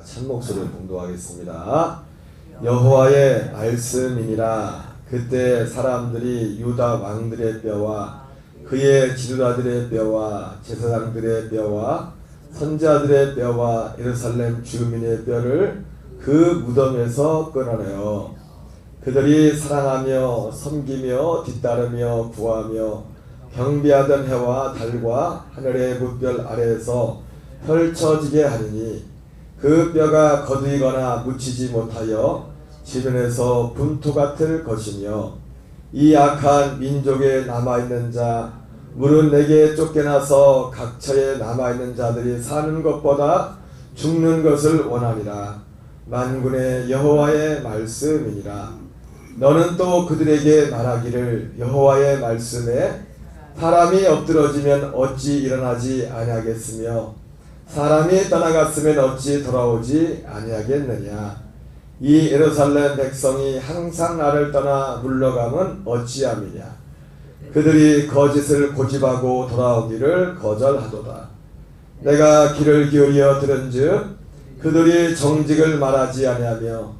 참 목소리를 봉독하겠습니다. 여호와의 말씀이니라. 그때 사람들이 유다 왕들의 뼈와 그의 지도자들의 뼈와 제사장들의 뼈와 선지자들의 뼈와 예루살렘 주민의 뼈를 그 무덤에서 끊어내어 그들이 사랑하며 섬기며 뒤따르며 구하며 경배하던 해와 달과 하늘의 무별 아래에서 펼쳐지게 하리니 그 뼈가 거두이거나 묻히지 못하여 지면에서 분토 같을 것이며 이 악한 민족에 남아있는 자 물은 내게 쫓겨나서 각처에 남아있는 자들이 사는 것보다 죽는 것을 원하니라. 만군의 여호와의 말씀이니라. 너는 또 그들에게 말하기를 여호와의 말씀에 사람이 엎드러지면 어찌 일어나지 아니하겠으며 사람이 떠나갔으면 어찌 돌아오지 아니하겠느냐. 이 예루살렘 백성이 항상 나를 떠나 물러가면 어찌함이냐. 그들이 거짓을 고집하고 돌아오기를 거절하도다. 내가 귀를 기울여 들은즉 그들이 정직을 말하지 아니하며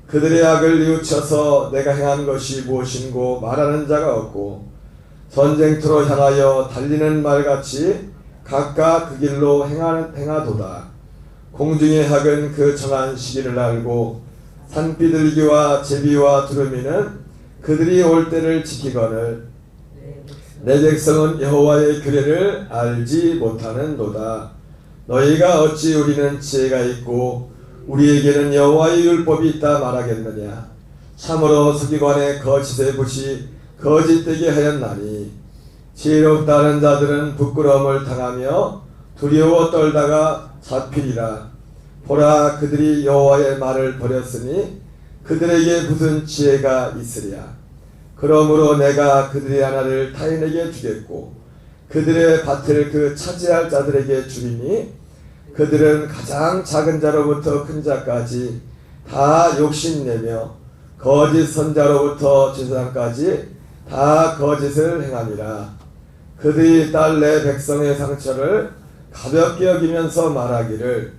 그들의 악을 뉘우쳐서 내가 행한 것이 무엇인고 말하는 자가 없고 전쟁터로 향하여 달리는 말같이 각각 그 길로 행하도다. 공중의 학은 그 정한 시기를 알고 산비둘기와 제비와 두루미는 그들이 올 때를 지키거늘 내 백성은 여호와의 규례를 알지 못하는도다. 너희가 어찌 우리는 지혜가 있고 우리에게는 여호와의 율법이 있다 말하겠느냐. 참으로 서기관의 거짓의 붓이 거짓되게 하였나니 지혜롭다 하는 자들은 부끄러움을 당하며 두려워 떨다가 잡히리라. 보라, 그들이 여호와의 말을 버렸으니 그들에게 무슨 지혜가 있으랴. 그러므로 내가 그들의 하나를 타인에게 주겠고 그들의 밭을 그 차지할 자들에게 주리니 그들은 가장 작은 자로부터 큰 자까지 다 욕심내며 거짓 선자로부터 제사장까지 다 거짓을 행함이라. 그들이 딸 내 백성의 상처를 가볍게 여기면서 말하기를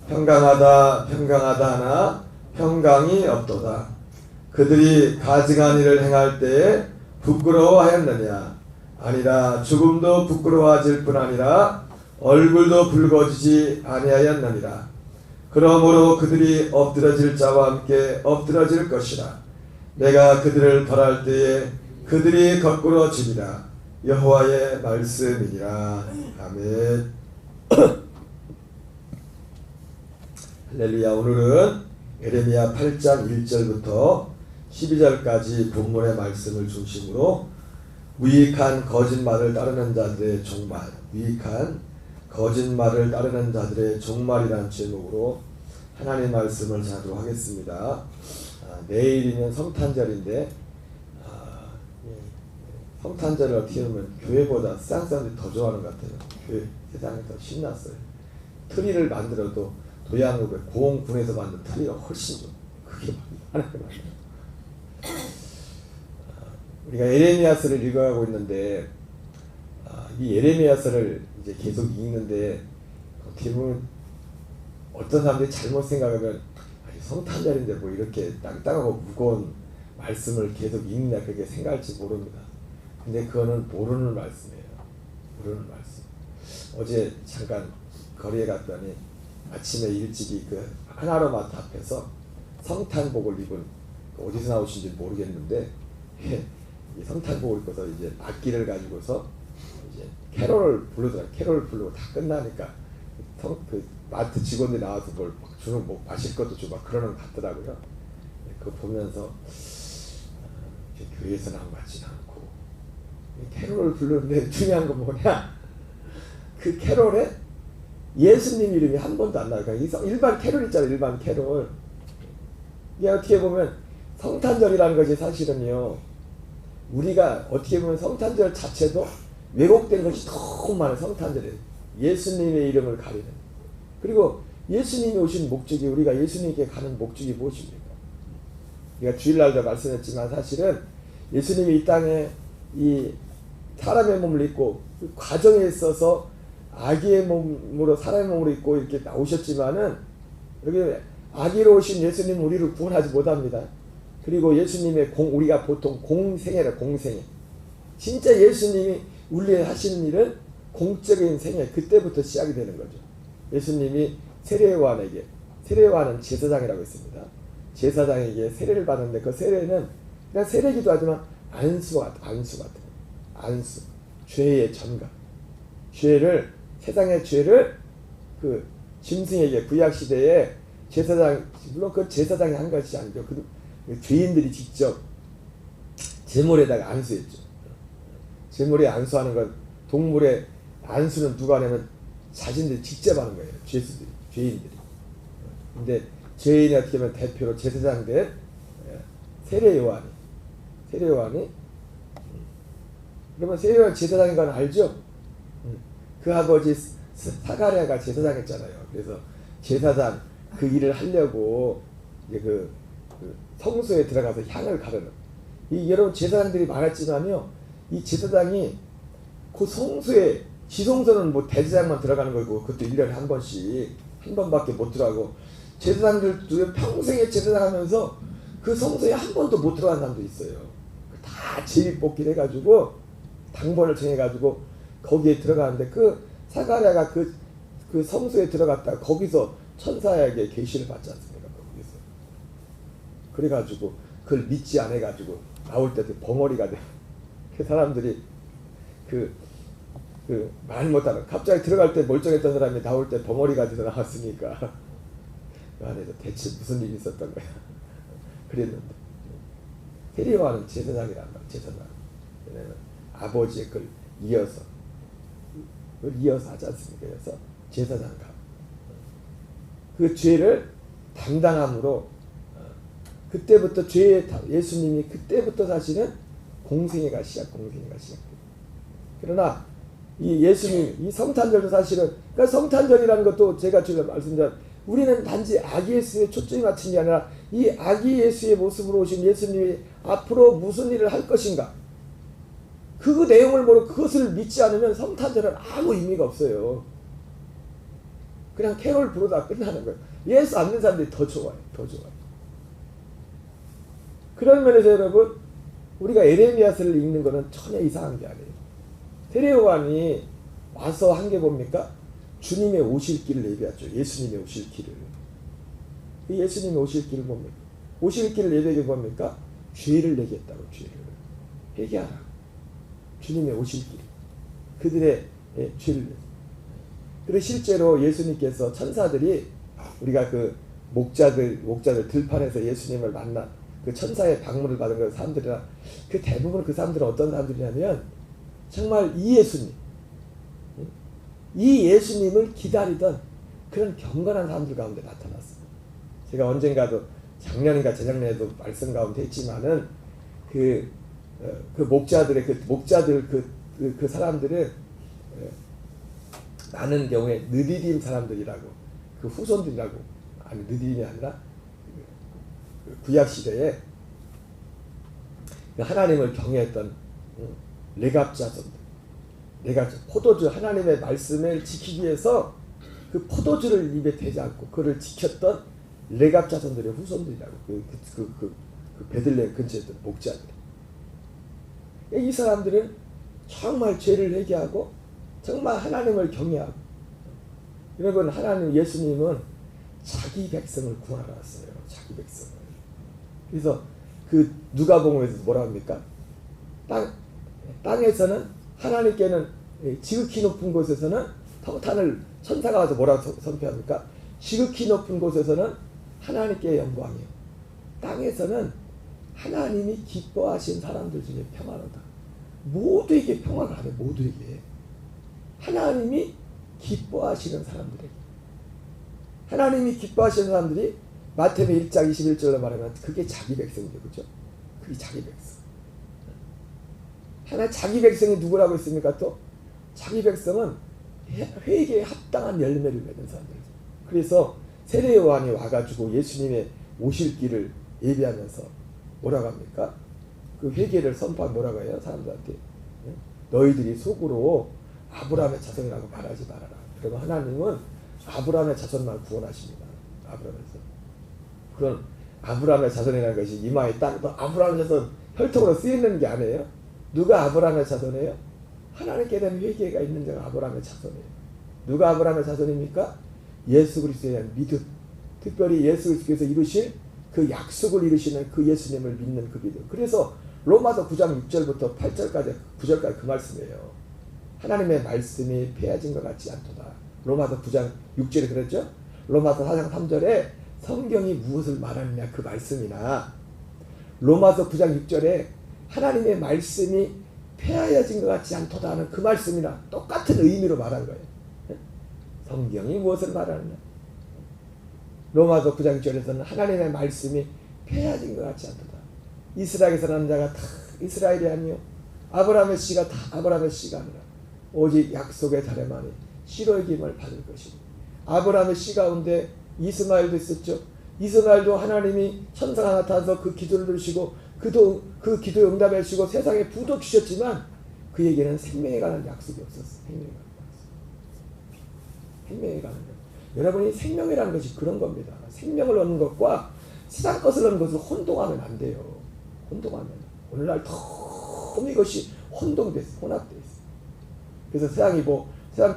평강하다 평강하다 하나 평강이 없도다. 그들이 가증한 일을 행할 때에 부끄러워하였느냐. 아니라 죽음도 부끄러워하질 뿐 아니라 얼굴도 붉어지지 아니하였느니라. 그러므로 그들이 엎드러질 자와 함께 엎드러질 것이라. 내가 그들을 벌할 때에 그들이 거꾸로 지리라. 여호와의 말씀이니라. 아멘. 할렐루야. 오늘은 예레미야 8장 1절부터 12절까지 본문의 말씀을 중심으로 무익한 거짓말을 따르는 자들의 종말, 무익한 거짓말을 따르는 자들의 종말이라는 제목으로 하나님 말씀을 전하도록 하겠습니다. 내일이면 성탄절인데 성탄절을 어떻게 보면 교회보다 세상 사람들이 더 좋아하는 것 같아요. 교회 세상이 더 신났어요. 트리를 만들어도 도양읍에 고흥군에서 만든 트리가 훨씬 좀 크게 하나님 말이에요. 우리가 예레미야서를 읽어가고 있는데 이 예레미야서를 이제 계속 읽는데 어떻게 보면 어떤 사람들이 잘못 생각하면 성탄절인데 뭐 이렇게 땅땅하고 무거운 말씀을 계속 읽냐 그렇게 생각할지 모릅니다. 근데 그거는 모르는 말씀이에요. 모르는 말씀. 어제 잠깐 거리에 갔더니 아침에 일찍이 그 하나로마트 앞에서 성탄복을 입은 어디서 나오신지 모르겠는데 이 성탄복을 입고서 이제 악기를 가지고서 이제 캐롤을 부르더라. 캐롤을 부르고 다 끝나니까 그 마트 직원들이 나와서 뭘 주는 뭐 마실 것도 주고 막 그러는 것 같더라고요. 그거 보면서 교회에서 나온 것 같지는 않고 캐롤을 부르는데 중요한 건 뭐냐? 그 캐롤에 예수님 이름이 한 번도 안 나와요. 일반 캐롤 있잖아요. 일반 캐롤. 이게 어떻게 보면 성탄절이라는 것이 사실은요. 우리가 어떻게 보면 성탄절 자체도 왜곡된 것이 너무 많아요. 성탄절에 예수님의 이름을 가리는. 그리고 예수님이 오신 목적이 우리가 예수님께 가는 목적이 무엇입니까? 우리가 주일날도 말씀했지만 사실은 예수님이 이 땅에 이 사람의 몸을 입고 그 과정에 있어서 아기의 몸으로 사람의 몸으로 입고 이렇게 나오셨지만은 여기 아기로 오신 예수님은 우리를 구원하지 못합니다. 그리고 예수님의 우리가 보통 공생애라 공생애. 진짜 예수님이 우리의 하시는 일은 공적인 생애, 그때부터 시작이 되는 거죠. 예수님이 세례요한에게, 세례요한은 제사장이라고 했습니다. 제사장에게 세례를 받는데 그 세례는 그냥 세례기도 하지만 안수 같은 안수, 죄의 전가, 죄를, 세상의 죄를 그 짐승에게, 구약 시대에 제사장, 물론 그 제사장이 한 것이 아니죠. 그 죄인들이 직접 제물에다가 안수했죠. 제물에 안수하는 건, 동물의 안수는 누가 하냐면 자신들이 직접 하는 거예요. 죄수들이, 죄인들이. 근데 죄인이 어떻게 보면 대표로 제사장 된 세례요한이, 그러면 세례요한 제사장인 건 알죠? 그 아버지 사가랴가 제사장했잖아요. 그래서 제사장 그 일을 하려고 이제 그 성소에 들어가서 향을 가르는, 이 여러분 제사장들이 많았지만요, 이 제사장이 그 성소에, 지성소는 뭐 대제사장만 들어가는 거고 그것도 1년에 한 번씩, 한 번밖에 못 들어가고, 제사장들도 평생에 제사장 하면서 그 성소에 한 번도 못 들어간 사람도 있어요. 다 제비뽑기를 해가지고 당번을 정해가지고 거기에 들어가는데, 그 사가랴가 그 성소에 들어갔다가 거기서 천사에게 계시를 받지 않습니까? 거기서. 그래가지고 그걸 믿지 않아가지고 나올 때 벙어리가 돼. 그 사람들이 말 못하는, 갑자기 들어갈 때 멀쩡했던 사람이 나올 때 벙어리가 돼서 나왔으니까 그 안에서 대체 무슨 일이 있었던 거야. 그랬는데 세례요한은 제사장이란 말, 제사장. 왜냐면 아버지의 걸 이어서 하지 않습니까? 그래서 제사장가. 그 죄를 담당함으로, 그때부터 예수님이 그때부터 사실은 공생애가 시작돼요. 그러나 이 예수님, 이 성탄절도 사실은, 그러니까 성탄절이라는 것도 제가 지금 말씀드린, 우리는 단지 아기 예수에 초점이 맞춘 게 아니라 이 아기 예수의 모습으로 오신 예수님이 앞으로 무슨 일을 할 것인가, 그 내용을 모르고 그것을 믿지 않으면 성탄절은 아무 의미가 없어요. 그냥 캐롤 부르다 끝나는 거예요. 예수 안 믿는 사람들이 더 좋아요. 그런 면에서 여러분, 우리가 에레미야서를 읽는 것은 전혀 이상한 게 아니에요. 세례요한이 와서 한 게 뭡니까? 주님의 오실 길을 예배했죠. 예수님의 오실 길을. 이 예수님의 오실 길을 뭡니까? 오실 길을 예배한 게 뭡니까? 죄를 내겠다고, 죄를. 회개하라. 주님의 오실 길. 그들의 죄를. 그리고 실제로 예수님께서 천사들이, 우리가 그 목자들 들판에서 예수님을 만난 그 천사의 방문을 받은 그 사람들이라, 그 대부분 그 사람들은 어떤 사람들이냐면 정말 이 예수님을 기다리던 그런 경건한 사람들 가운데 나타났습니다. 제가 언젠가도 작년인가 재작년에도 말씀 가운데 했지만은 그 목자들 그 사람들은 많은 경우에 느디딤 사람들이라고, 그 후손들이라고, 아니 느디딤이 아니라 구약 시대에 하나님을 경외했던 레갑 자손들, 포도주, 하나님의 말씀을 지키기 위해서 그 포도주를 입에 대지 않고 그를 지켰던 레갑 자손들의 후손들이라고, 그 베들레헴 근처에 있던 목자들. 이 사람들은 정말 죄를 회개하고 정말 하나님을 경외하고, 여러분, 하나님 예수님은 자기 백성을 구하러 왔어요. 자기 백성을. 그래서 그 누가복음에서 뭐라 합니까? 땅에서는, 하나님께는 지극히 높은 곳에서는 성탄을, 천사가 와서 뭐라고 선포합니까? 지극히 높은 곳에서는 하나님께 영광이요, 땅에서는 하나님이 기뻐하신 사람들 중에 평안하다. 모두에게 평화가 가네. 모두에게. 하나님이 기뻐하시는 사람들에게. 하나님이 기뻐하시는 사람들이 마태복음 1장 21절로 말하면 그게 자기 백성이죠. 그죠? 그게 자기 백성. 하나 자기 백성이 누구라고 했습니까? 또 자기 백성은 회개에 합당한 열매를 맺는 사람들이죠. 그래서 세례요한이 와가지고 예수님의 오실 길을 예비하면서 뭐라고 합니까? 그 회개를 선포한, 뭐라고 해요? 사람들한테. 너희들이 속으로 아브라함의 자손이라고 말하지 말아라. 그러면 하나님은 아브라함의 자손만 구원하십니다. 아브라함에서. 그런 아브라함의 자손이라는 것이 이마에 딱 아브라함의 자손 혈통으로 쓰이는 게 아니에요. 누가 아브라함의 자손이에요? 하나님께 대한 회개가 있는 자가 아브라함의 자손이에요. 누가 아브라함의 자손입니까? 예수 그리스도에 대한 믿음, 특별히 예수 그리스도께서 이루실 그 약속을 이루시는 그 예수님을 믿는 그 믿음. 그래서 로마서 9장 6절부터 8절까지 9절까지 그 말씀이에요. 하나님의 말씀이 폐해진 것 같지 않도다. 로마서 9장 6절에 그랬죠. 로마서 4장 3절에 성경이 무엇을 말하느냐 그 말씀이나 로마서 9장 6절에 하나님의 말씀이 폐하여진 것 같지 않도다 하는 그 말씀이나 똑같은 의미로 말한 거예요. 성경이 무엇을 말하느냐. 로마서 9장 6절에서는 하나님의 말씀이 폐하여진 것 같지 않도다. 이스라엘에서 난 자가 다 이스라엘이 아니요 아브라함의 씨가 다 아브라함의 씨가 아니라 오직 약속의 자녀만이 씨로 여김을 받을 것이고 아브라함의 씨 가운데 이스마엘도 있었죠. 이스마엘도 하나님이 천사가 나타나서 그 기도를 들으시고 그 기도에 응답해 주시고 세상에 부도 주셨지만 그에게는 생명에 관한 약속이 없었어요. 생명에 관한 것. 여러분이 생명이라는 것이 그런 겁니다. 생명을 얻는 것과 세상 것을 얻는 것을 혼동하면 안 돼요. 혼동하면 오늘날 너무 이것이 혼동됐어. 혼합돼 있어. 그래서 세상이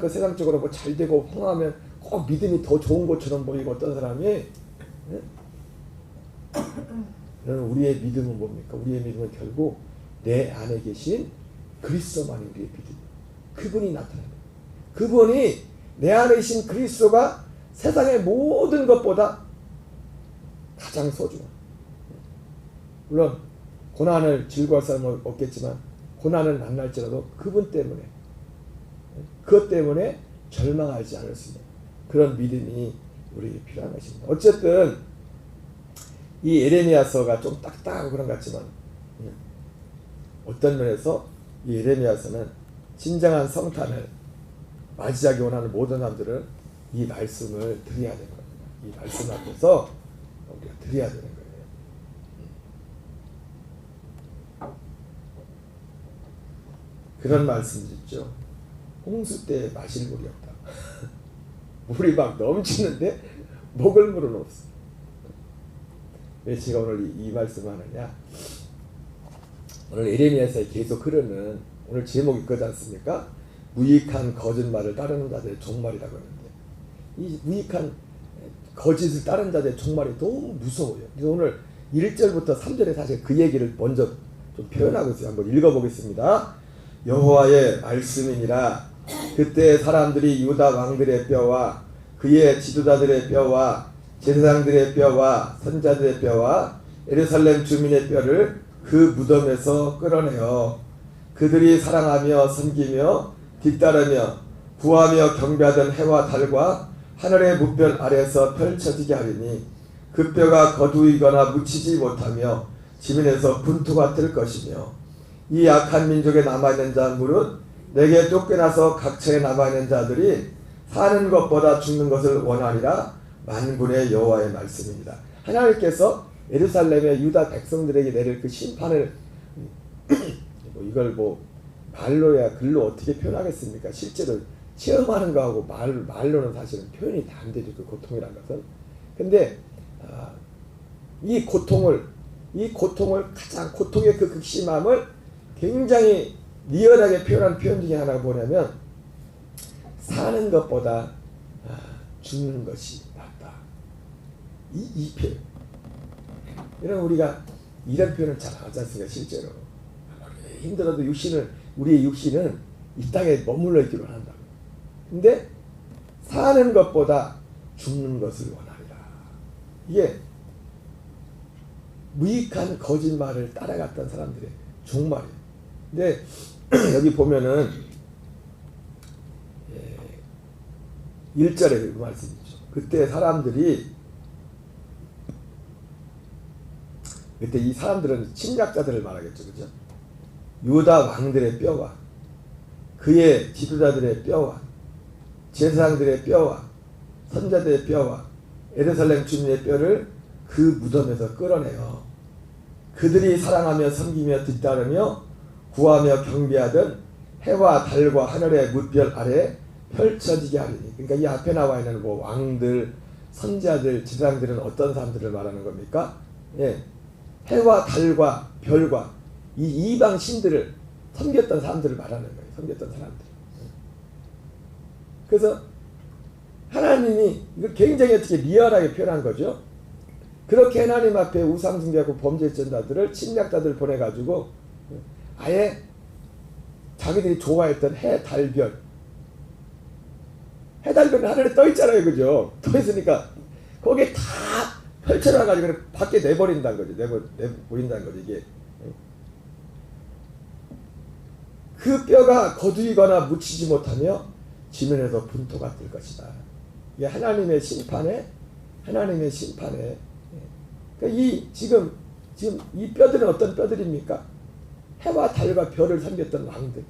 세상적으로 뭐 잘 되고 흥하면 꼭 믿음이 더 좋은 것처럼 보이고 어떤 사람이 우리의 믿음은 뭡니까? 우리의 믿음은 결국 내 안에 계신 그리스도만이 우리의 믿음. 그분이 나타나는 그분이 내 안에 계신 그리스도가 세상의 모든 것보다 가장 소중한. 물론 고난을 즐거워할 사람은 없겠지만 고난을 만날지라도 그분 때문에 그것 때문에 절망하지 않을 수 있는 그런 믿음이 우리에게 필요한 것입니다. 어쨌든 이 예레미야서가 좀 딱딱하고 그런 것 같지만 어떤 면에서 이 예레미야서는 진정한 성탄을 맞이하기 원하는 모든 사람들은 이 말씀을 드려야 되는 겁니다. 이 말씀 앞에서 우리가 드려야 되는 거예요. 그런 말씀이 있죠. 홍수 때 마실 물이 없다. 물이 막 넘치는데 먹을 물은 없어. 왜 제가 오늘 이 말씀을 하느냐. 오늘 예레미야서에 계속 흐르는 오늘 제목이 그거지 않습니까? 무익한 거짓말을 따르는 자들의 종말이라고 하는데 이 무익한 거짓을 따르는 자들의 종말이 너무 무서워요. 그래서 오늘 1절부터 3절에 사실 그 얘기를 먼저 좀 표현하고 있어요. 한번 읽어보겠습니다. 여호와의 말씀이니라. 그때 사람들이 유다 왕들의 뼈와 그의 지도자들의 뼈와 제사장들의 뼈와 선자들의 뼈와 예루살렘 주민의 뼈를 그 무덤에서 끌어내어 그들이 사랑하며 섬기며 뒤따르며 구하며 경배하던 해와 달과 하늘의 무별 아래서 펼쳐지게 하리니 그 뼈가 거두이거나 묻히지 못하며 지면에서 분투가 뜰 것이며 이 악한 민족에 남아있는 자 무릇 내게 쫓겨나서 각처에 남아있는 자들이 사는 것보다 죽는 것을 원하리라. 만군의 여호와의 말씀입니다. 하나님께서 예루살렘의 유다 백성들에게 내릴 그 심판을 이걸 말로야 글로 어떻게 표현하겠습니까? 실제로 체험하는 거하고 말로는 사실은 표현이 다 안 되죠. 그 고통이라는 것은. 근데 이 고통을 가장 고통의 그 극심함을 굉장히 리얼하게 표현한 표현 중에 하나가 뭐냐면 사는 것보다 죽는 것이 낫다. 이 표현. 이런 우리가 이런 표현을 잘 하지 않습니까? 실제로. 힘들어도 우리의 육신은 이 땅에 머물러 있기로 한다고. 근데 사는 것보다 죽는 것을 원하리라. 이게 무익한 거짓말을 따라갔던 사람들의 종말이에요. 근데 여기 보면은 1절에 그 말씀이 있죠. 그때 이 사람들은 침략자들을 말하겠죠. 그죠? 유다 왕들의 뼈와 그의 지도자들의 뼈와 제사장들의 뼈와 선자들의 뼈와 예루살렘 주민의 뼈를 그 무덤에서 끌어내어 그들이 사랑하며 섬기며 뒤따르며 구하며 경배하던 해와 달과 하늘의 무별 아래 펼쳐지게 하리니. 그러니까 이 앞에 나와 있는 왕들, 선지자들, 제사장들은 어떤 사람들을 말하는 겁니까? 예, 해와 달과 별과 이 이방 신들을 섬겼던 사람들을 말하는 거예요. 섬겼던 사람들. 그래서 하나님이 이걸 굉장히 어떻게 리얼하게 표현한 거죠. 그렇게 하나님 앞에 우상숭배하고 범죄했던 자들을 침략자들 보내가지고 아예 자기들이 좋아했던 해, 달, 별, 해, 달, 별은 하늘에 떠 있잖아요. 그죠? 떠 있으니까 거기에 다 펼쳐놔가지고 밖에 내버린다는 거죠. 내버린다는 거죠. 이게 그 뼈가 거두이거나 묻히지 못하며 지면에서 분토가 뜰 것이다. 이게 하나님의 심판에 그러니까 지금 이 뼈들은 어떤 뼈들입니까? 해와 달과 별을 섬겼던 왕들,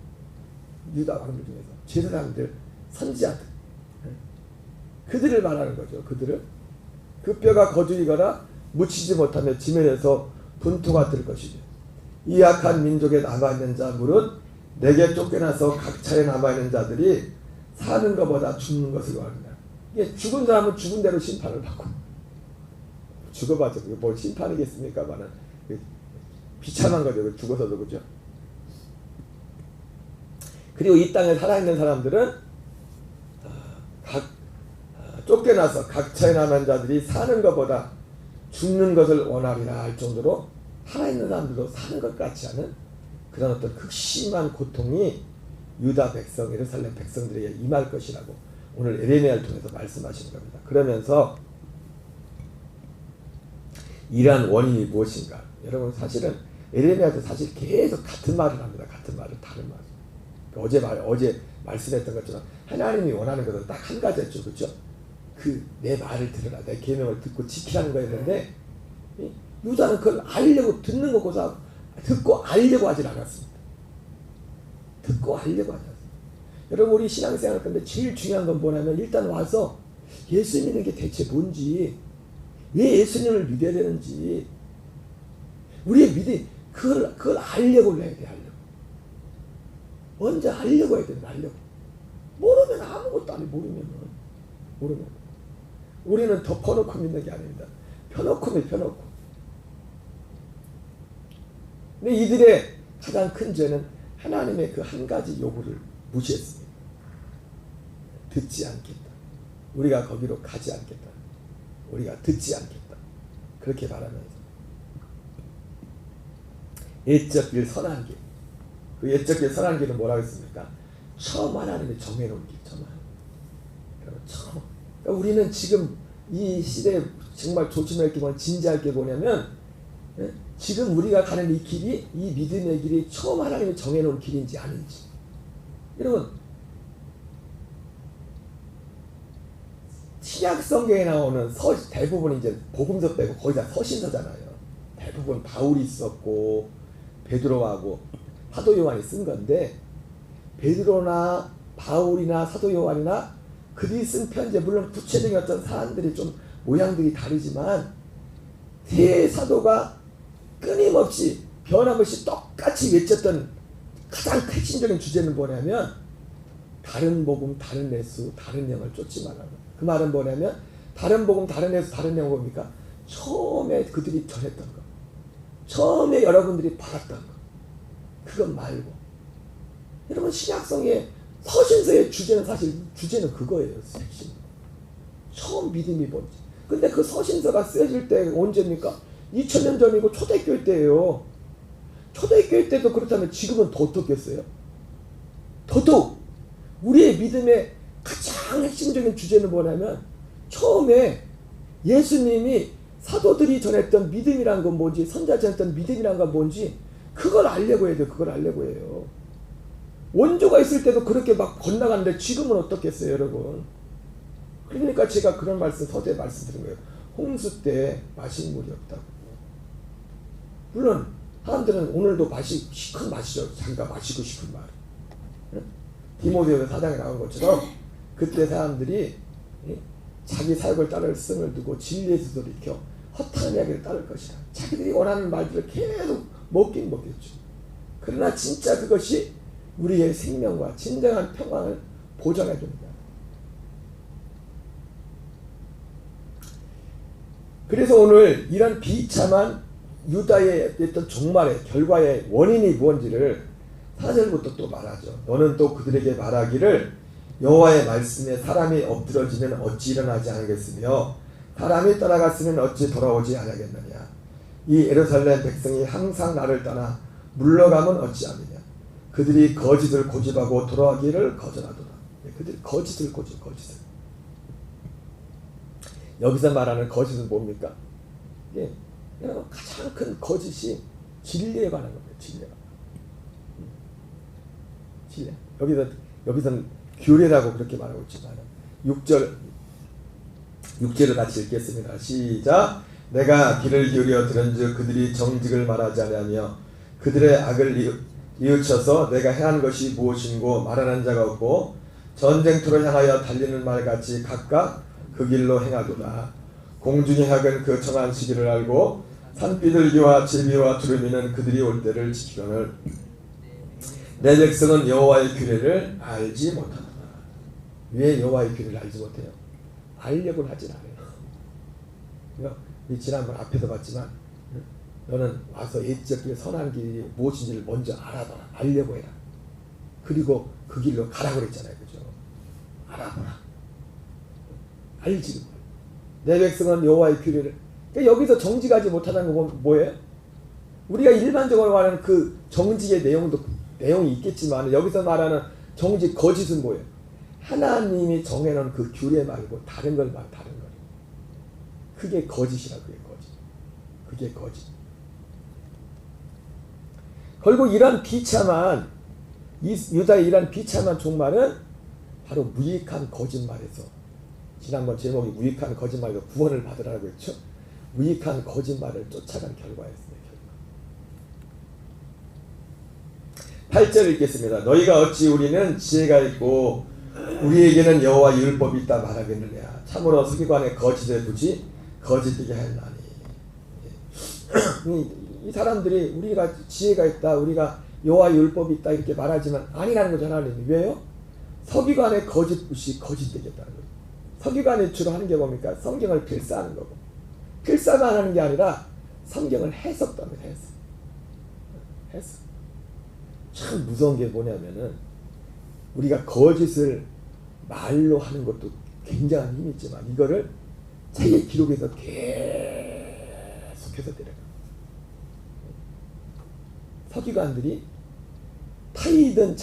유다 왕들 중에서 제사장들, 선지자들, 그들을 말하는 거죠. 그들을 그 뼈가 거두이거나 묻히지 못하며 지면에서 분토가 뜰 것이며 이 약한 민족에 남아있는 자물은 내게 쫓겨나서 각처에 남아있는 자들이 사는 것보다 죽는 것을 원한다. 이게 죽은 사람은 죽은 대로 심판을 받고 죽어봤자 그게 뭘 심판이겠습니까만은 비참한 거죠. 죽어서도. 그죠? 그리고 이 땅에 살아있는 사람들은 쫓겨나서 각처에 남은 자들이 사는 것보다 죽는 것을 원하리라 할 정도로 살아있는 사람들도 사는 것 같지 않은 그런 어떤 극심한 고통이 유다 백성, 예루살렘 백성들에게 임할 것이라고 오늘 에레미야를 통해서 말씀하시는 겁니다. 그러면서 이러한 원인이 무엇인가? 여러분 사실은 에레미야도 사실 계속 같은 말을 합니다. 같은 말을 다른 말. 어제 말씀했던 것처럼 하나님이 원하는 것은 딱 한 가지였죠. 그렇죠? 내 말을 들으라. 내 계명을 듣고 지키라는 거였는데 유다는 그걸 알려고 듣는 것보다 듣고 알려고 하질 않았습니다. 듣고 알려고 하지 않았습니다. 여러분 우리 신앙생활 건데 제일 중요한 건 뭐냐면 일단 와서 예수 믿는 게 대체 뭔지, 왜 예수님을 믿어야 되는지, 우리의 믿음 그걸 알려고 해야 돼. 알려고. 먼저 알려고 해야 돼. 알려고. 모르면 아무것도 안 해. 모르면 우리는 덮어놓고 믿는 게 아닙니다. 펴놓고 믿 펴놓고. 근데 이들의 가장 큰 죄는 하나님의 그 한 가지 요구를 무시했습니다. 듣지 않겠다. 우리가 거기로 가지 않겠다. 우리가 듣지 않겠다. 그렇게 말하면서 옛적 길 선한 길. 그 옛적 길 선한 길은 뭐라고 했습니까? 처음 하나님이 정해놓은 길. 처음. 그러니까 우리는 지금 이 시대에 정말 조심할 게 뭐냐, 진지할 게 뭐냐면 지금 우리가 가는 이 길이, 이 믿음의 길이 처음 하나님이 정해놓은 길인지 아닌지. 여러분 신약 성경에 나오는 대부분 이제 복음서 빼고 거의 다 서신서잖아요. 대부분 바울이 썼고 베드로하고 사도 요한이 쓴 건데, 베드로나 바울이나 사도 요한이나 그들이 쓴 편지, 물론 구체적인 어떤 사람들이 좀 모양들이 다르지만 세 사도가 끊임없이 변함없이 똑같이 외쳤던 가장 핵심적인 주제는 뭐냐면 다른 복음, 다른 예수, 다른 영을 쫓지 말라고. 그 말은 뭐냐면 다른 복음, 다른 예수, 다른 영은 뭡니까? 처음에 그들이 전했던 거, 처음에 여러분들이 받았던 거, 그것 말고. 여러분 신약성의 서신서의 주제는 그거예요. 핵심. 처음 믿음이 뭔지. 근데 그 서신서가 쓰여질 때 언제입니까? 2000년 전이고 초대교회 때예요. 초대교회 때도 그렇다면 지금은 더 어떻겠어요? 더더욱 우리의 믿음의 가장 핵심적인 주제는 뭐냐면 처음에 예수님이 사도들이 전했던 믿음이란 건 뭔지, 선지자가 전했던 믿음이란 건 뭔지 그걸 알려고 해야 돼요. 그걸 알려고 해요. 원조가 있을 때도 그렇게 막 건너갔는데 지금은 어떻겠어요, 여러분? 그러니까 제가 그런 서두에 말씀드린 거예요. 홍수 때 마실 물이 없다고. 물론 사람들은 오늘도 시큰 마시죠. 자기가 마시고 싶은 말. 디모데후서 4장에 나온 것처럼 그때 사람들이 자기 사역을 따를 성을 두고 진리에서 돌이켜 허탄한 이야기를 따를 것이다. 자기들이 원하는 말들을 계속 먹긴 먹겠죠. 그러나 진짜 그것이 우리의 생명과 진정한 평안을 보장해 줍니다. 그래서 오늘 이런 비참한 유다의 어떤 종말의 결과의 원인이 무엇인지를 4절부터 또 말하죠. 너는 또 그들에게 말하기를 여호와의 말씀에 사람이 엎드러지면 어찌 일어나지 않겠으며 사람이 떠나갔으면 어찌 돌아오지 않겠느냐. 이 예루살렘 백성이 항상 나를 떠나 물러가면 어찌하느냐. 그들이 거짓을 고집하고 돌아가기를 거절하더라. 그들이 거짓을 고집, 거짓을. 여기서 말하는 거짓은 뭡니까? 예, 가장 큰 거짓이 진리에 관한 겁니다. 진리에 관한. 진리. 여기서는 규례라고 그렇게 말하고 있지만 6절을 같이 읽겠습니다. 시작. 내가 귀를 기울여 들은즉 그들이 정직을 말하지 아니하며 그들의 악을 뉘우쳐서 내가 행한 것이 무엇인고 말하는 자가 없고 전쟁터로 향하여 달리는 말같이 각각 그 길로 행하도다. 공중의 학은 그 정한 시기를 알고 산비둘기와 제비와 두루미는 그들이 올 때를 지키거늘 내 백성은 여호와의 규례를 알지 못하노라. 왜 여호와의 규례를 알지 못해요? 알려고는 하진 않아요. 지난번 앞에서 봤지만 너는 와서 애적길 선한 길이 무엇인지를 먼저 알아봐라. 알려고 해라. 그리고 그 길로 가라고 그랬잖아요. 그죠? 알아봐라. 알지. 내 백성은 여호와의 규례를. 그러니까 여기서 정직하지 못하는 건 뭐예요? 우리가 일반적으로 말하는 그 정직의 내용이 있겠지만 여기서 말하는 정직, 거짓은 뭐예요? 하나님이 정해놓은 그 규례 말고 다른 걸 말, 다른 걸. 그게 거짓이라. 그게 거짓. 결국 이런 비참한 유다의 이런 비참한 종말은 바로 무익한 거짓말에서, 지난번 제목이 무익한 거짓말에서 구원을 받으라고 했죠. 무익한 거짓말을 쫓아간 결과였습니다. 8절 읽겠습니다. 너희가 어찌 우리는 지혜가 있고 우리에게는 여호와 율법이 있다 말하겠느냐. 참으로 서기관의 거짓에 부지 거짓되게 하였나니. 이 사람들이 우리가 지혜가 있다, 우리가 여호와 율법이 있다 이렇게 말하지만 아니라는 거죠. 하나님이. 왜요? 서기관의 거짓이 거짓되겠다는 거예요. 서기관이 주로 하는 게 뭡니까? 성경을 필사하는 거고, 필사만 하는 게 아니라 성경을 해석합니다. 해석. 참 무서운 게 뭐냐면은 우리가 거짓을 말로 하는 것도 굉장한 힘이 있지만 이거를 책의 기록에서 계속해서 데려가. 서기관들이 타이든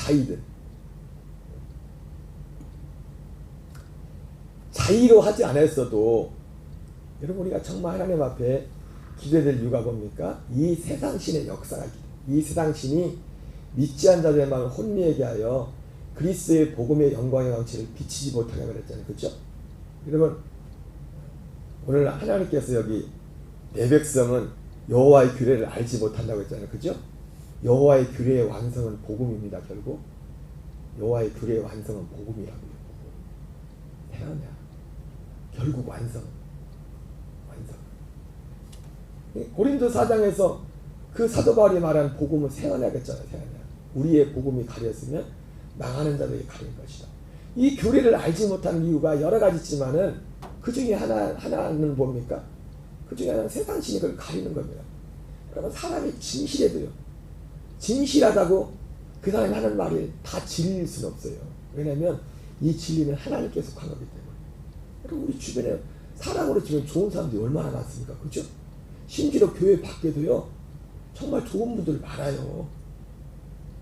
자의로 하지 않았어도 여러분 우리가 정말 하나님 앞에 기대될 이유가 뭡니까? 이 세상신의 역사가 이 세상신이 믿지 않은 자들의 마음을 혼미하게 하여 그리스도의 복음의 영광의 왕체를 비치지 못하게 말했잖아요. 그렇죠? 여러분 오늘 하나님께서 여기 내 백성은 여호와의 규례를 알지 못한다고 했잖아요. 그렇죠? 여호와의 규례의 완성은 복음입니다. 결국 여호와의 규례의 완성은 복음이라고요. 태어나 결국 완성. 고린도 4장에서 그 사도 바울이 말한 복음은 세워내야겠잖아요. 우리의 복음이 가렸으면 망하는 자들에게 가린 것이다. 이 규례를 알지 못한 이유가 여러 가지 있지만은 그 중에 하나는 뭡니까? 그 중에 하나는 세상신이 그걸 가리는 겁니다. 그러면 사람이 진실해도요, 진실하다고 그 사람이 하는 말이 다 진리일 수는 없어요. 왜냐하면 이 진리는 하나님께 속한 거기 때문에. 그럼 우리 주변에 사람으로 지금 좋은 사람들이 얼마나 많습니까? 그렇죠? 심지어 교회 밖에도요 정말 좋은 분들 많아요.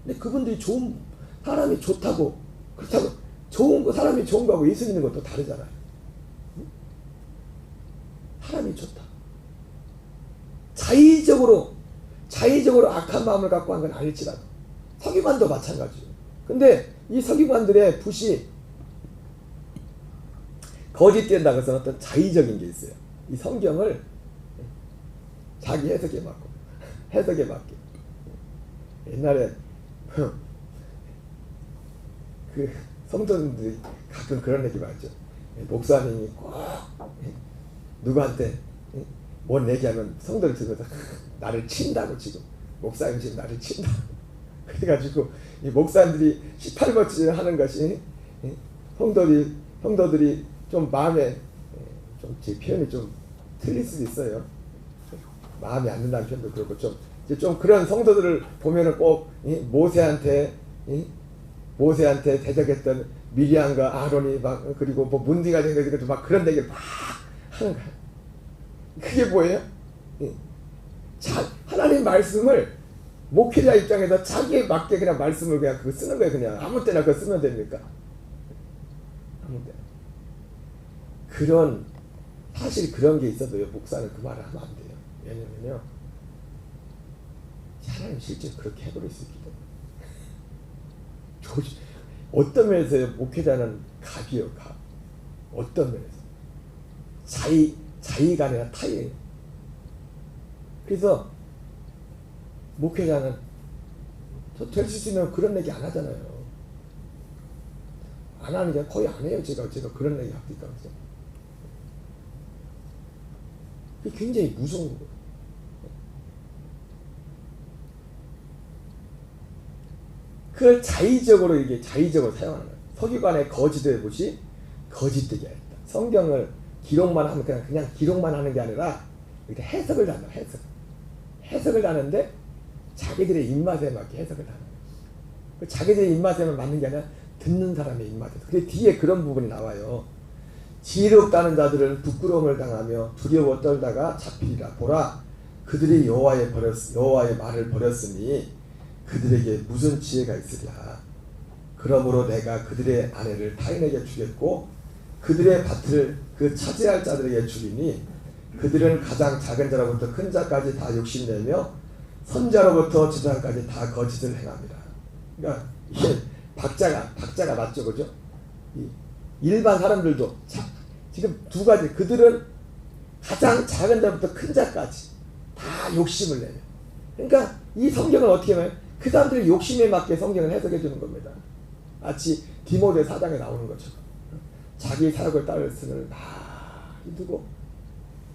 근데 그분들이 사람이 좋다고, 그렇다고 좋은 거, 사람이 좋은 거하고 예수 믿는 것도 다르잖아요. 응? 사람이 좋다. 자의적으로 악한 마음을 갖고 한 건 아닐지라도 서기관도 마찬가지예요. 근데 이 서기관들의 붓이 거짓된다고 해서 어떤 자의적인 게 있어요. 이 성경을 자기 해석에 맞게. 옛날에 그 성도들이 가끔 그런 얘기 많죠. 목사님이 꼭 누구한테 뭔 얘기하면 성도를 들면서 나를 친다고, 지금 목사님 지금 나를 친다. 그래가지고 이 목사님들이 18번째 하는 것이 성도들이 좀 마음에 좀 제 표현이 좀 틀릴 수도 있어요. 마음에 안 든다는 표현도 그렇고 좀 그런 성도들을 보면은 꼭 모세한테 대적했던 미리암과 아론이 막 그리고 뭐 문제가 된 거지도 막 그런 얘기를 막 하는 거야. 그게 뭐예요? 하나님 말씀을 목회자 입장에서 자기에 맞게 그냥 말씀을 그냥 그거 쓰는 거예요. 그냥 아무 때나 그거 쓰면 됩니까? 아무 때나. 사실 그런 게 있어도요, 목사는 그 말을 하면 안 돼요. 왜냐면요, 하나님 실제 그렇게 해버릴 수 있기 때문에. 어떤 면에서 목회자는 갑이요, 갑. 어떤 면에서. 자의가 아니라 타의예요. 그래서 목회자는 될 수 있으면 그런 얘기 안 하잖아요. 안 하는 게 거의 안 해요. 제가 그런 얘기 합니까? 그게 굉장히 무서운 거예요. 그걸 자의적으로 사용하는 거예요. 서기관의 거짓의 못이 거짓되게 하였다. 성경을 기록만 하면 그냥 기록만 하는 게 아니라 이렇게 해석을 한다. 해석을 하는데 자기들의 입맛에 맞게 해석을 하는 거예요. 자기들의 입맛에만 맞는 게 아니라 듣는 사람의 입맛에. 근데 뒤에 그런 부분이 나와요. 지혜롭다는 자들은 부끄러움을 당하며 두려워 떨다가 잡히리라. 보라, 그들이 여호와의 말을 버렸으니 그들에게 무슨 지혜가 있으랴. 그러므로 내가 그들의 아내를 타인에게 주겠고 그들의 밭을 그 차지할 자들에게 주리니 그들은 가장 작은 자로부터 큰 자까지 다 욕심내며 선자로부터 제사장까지 다 거짓을 행합니다. 그러니까 이게 박자가 맞죠, 그죠? 일반 사람들도 지금 두 가지, 그들은 가장 작은 자부터 큰 자까지 다 욕심을 내요. 그러니까 이 성경은 어떻게 하면 그 사람들의 욕심에 맞게 성경을 해석해 주는 겁니다. 마치 디모데 4장에 나오는 것처럼 자기 사역을 따를 수는 다 두고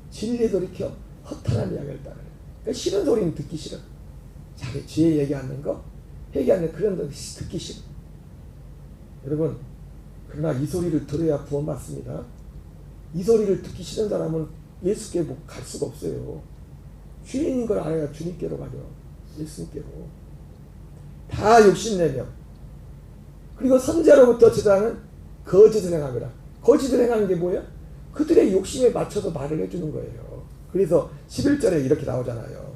진리에 돌이켜 허탄한 이야기를 따르는. 그러니까 싫은 소리는 듣기 싫어. 자기 죄 얘기하는 거, 얘기하는 그런 거 듣기 싫어. 여러분, 그러나 이 소리를 들어야 구원받습니다. 이 소리를 듣기 싫은 사람은 예수께 갈 수가 없어요. 주인인 걸 알아야 주님께로 가죠. 예수님께로. 다 욕심내며. 그리고 선자로부터 제사장은 거짓을 행합니다. 거짓을 행하는 게 뭐예요? 그들의 욕심에 맞춰서 말을 해주는 거예요. 그래서 11절에 이렇게 나오잖아요.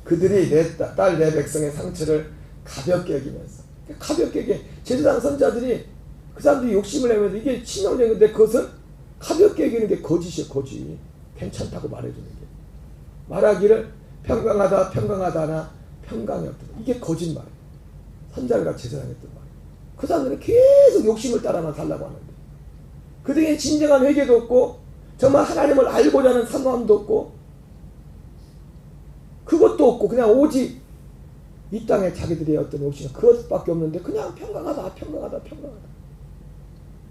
그들이 내 딸 내 백성의 상처를 가볍게 여기면서. 가볍게 여기 제사장 선자들이 그 사람들이 욕심을 내면서 이게 치명적인데 그것을 가볍게 여기는 게 거짓이에요. 거짓. 괜찮다고 말해주는 게. 말하기를 평강하다나 평강이 없다. 이게 거짓말이에요. 선자가 제사장이 했던 말. 그 사람들은 계속 욕심을 따라만 살라고 하는데 그들에게 진정한 회개도 없고 정말 하나님을 알고자 하는 사모함도 없고 그것도 없고 그냥 오직 이 땅에 자기들의 어떤 욕심은 그것밖에 없는데 그냥 평강하다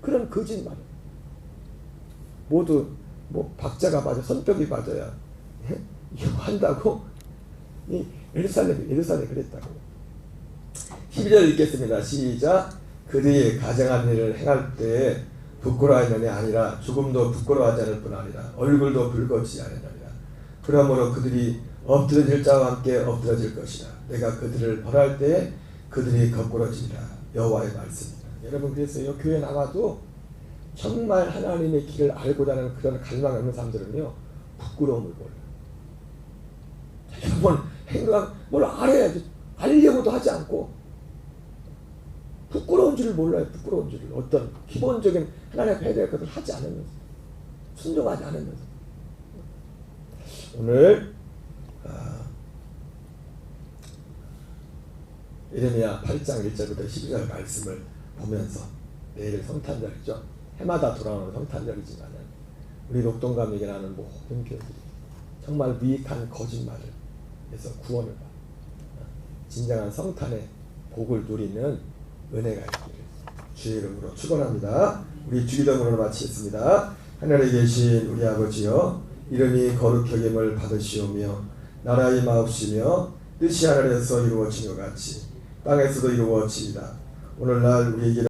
그런 거짓말이에요. 모두 박자가 맞아 손뼉이 맞아야 이거 한다고 예루살렘이 그랬다고. 12절 읽겠습니다. 시작. 그들이 가정한 일을 행할 때에 부끄러워하는 게 아니라 조금도 부끄러워하지 않을 뿐 아니라 얼굴도 붉어지지 않으리라. 그러므로 그들이 엎드러질 자와 함께 엎드러질 것이라. 내가 그들을 벌할 때에 그들이 거꾸러지리라. 여호와의 말씀이다. 여러분, 그래서 교회 나가도 정말 하나님의 길을 알고자 하는 그런 갈망이 없는 사람들은요 부끄러움을 몰라요. 여러분, 뭘 알아야지. 알려고도 하지 않고 부끄러운 줄을 몰라요. 부끄러운 줄을. 어떤 기본적인 하나님 앞에 해야 될 것을 하지 않으면서 순종하지 않으면서. 오늘 예레미야 8장 1절부터 12절 말씀을 보면서 내일 성탄절이죠. 해마다 돌아오는 성탄절이지만 우리 녹동감에게 나는 모든 교회들이 정말 무익한 거짓말을 해서 구원을 받아 진정한 성탄의 복을 누리는 은혜가 있기를 주의 이름으로 축원합니다. 우리 주기도문으로 마치겠습니다. 하늘에 계신 우리 아버지여, 이름이 거룩히 여김을 받으시오며 나라가 임하옵시며 뜻이 하늘에서 이루어진 것 같이 땅에서도 이루어지이다. 오늘날 우리에게